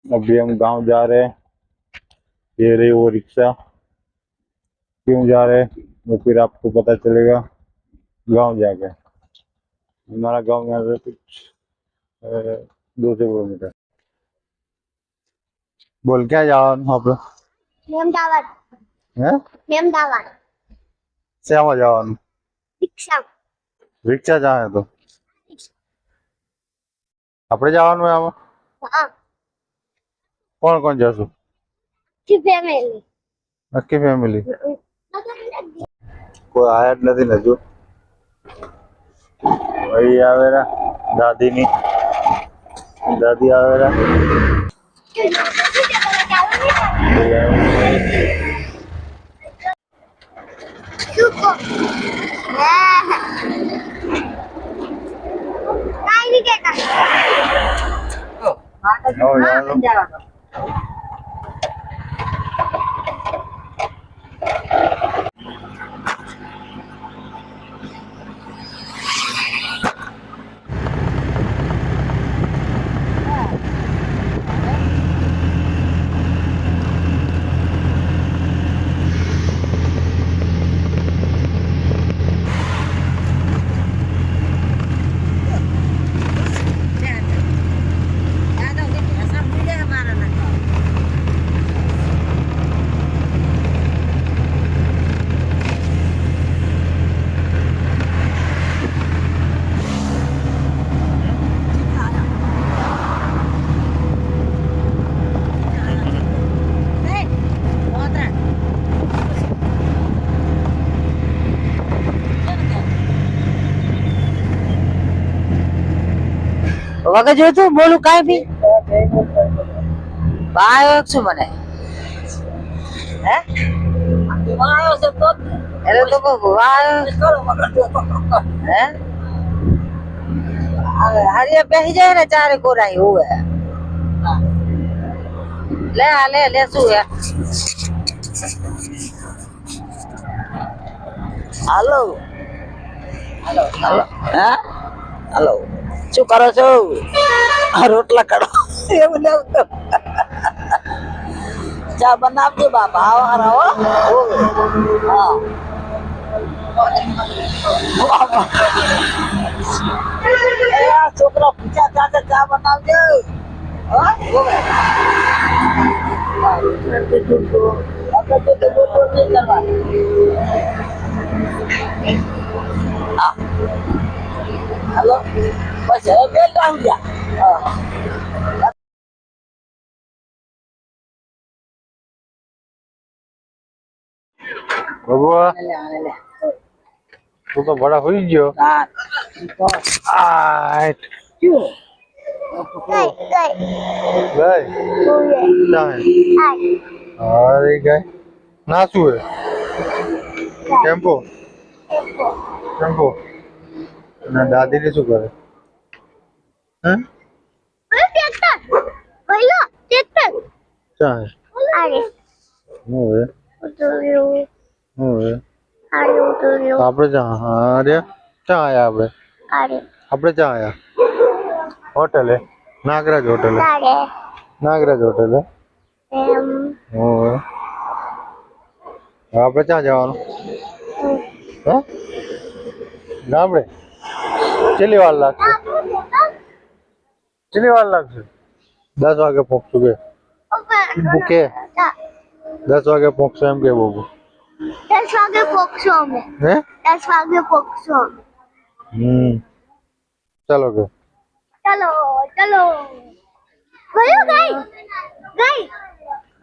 अभी हम गांव जा रहे हैं। ये रही वो रिक्शा। क्यों जा रहे हैं वो फिर आपको पता चलेगा गांव जाके। हमारा गांव यहाँ से कुछ 200 किलोमीटर। बोल क्या जाओ वहाँ पे मेमदावाद है? मेमदावाद श्यामा जाओ रिक्शा रिक्शा जाए तो આપણે જવાનું હોય આમાં हाँ કોણ કોણ જશું की फैमिली નક્કી ફેમિલી કોઈ આયા જ નથી ને હજુ ભાઈ આવેરા દાદીની દાદી આવેરા सुको काई नहीं कहता વગર જોઈતું બોલું કાંઈ બી આવ્યો શું મને હે એટલે તો કહું હે હરિયા બેસી જાય ને ચારે કોરાઈ હોવે લે આ લે શું હે હાલો હાલો હાલો હે હાલો શું કરો છો રોટલા કાઢો એવું ને ચા બનાવજો બાપા આવો હારો હા છોકરા પૂછ્યા ચાચા ચા બનાવજો Halo, bos saya bilang dia. બબુઆ તું તો બડા હોઈ ગયો આય गई गई ગઈ हुए ચાય आई અરે ગઈ ના શું હે ટેમ્પો ટેમ્પો ના દાદી ને શું કરે હે ट्रैक्टर भैया ट्रैक्टर ચાય अरे હું હે उतरो હું હે अरे उतरो આપણે ચા અરે ચા આયા अरे આપણે ચા આયા હોટલ હે નાગરાજ હોટલ હે अरे નાગરાજ હોટલ હે ઓય આપણે ક્યાં જવાનું હે ગામડે કેટલી વાર લાગશે કેટલી વાર લાગશે 10 વાગે પહોંચશું કે ભૂખે 10 વાગે પહોંચશે એમ કે બબુ 10 वागे पोक्सो में હે 10 वागे पोक्सो ચાલો કે चलो चलो भैया गई गई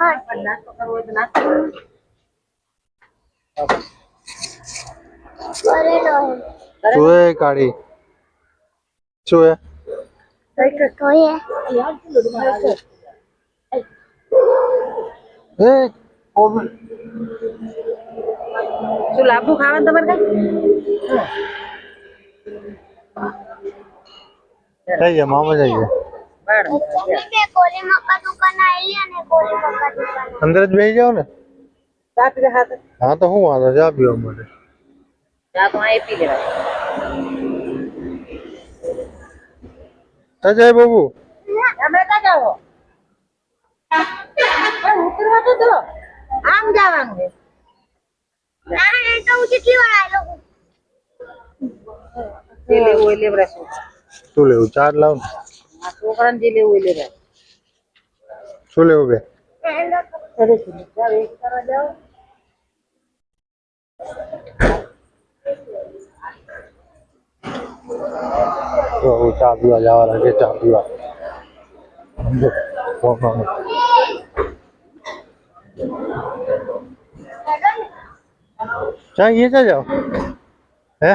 हाँ अरे नो શું હે કાઢી શું હે तो ये હે શું લાંબુ ખાવાનું તમારે કઈ જઈએ મામા જઈએ मैं कोली मक्का दुकान आई है ने कोली मक्का दुकान અંદર જ બેસી જાવ ને ચા પીવે હાથ હા તો શું વાંધો ચા પીવા માટે ચા તો અહીં પી લેવાય જય બાબુ તમે ક્યાં જાઓ તો આમ જવાનું છે ના એ તો હું કેટલી વાર આવેલો છું જે લેવું હોય લેવરા છોકરા શું લેવું ચાર લાવ ને. આ છોકરાને જે લેવું હોય લેવરા શું લેવું બે અરે શું ચાલ એક કરવા જાઓ તો હું ચા પીવા જવાના છે ચા પીવા સમજો કોણ ચા ये क्या जाओ है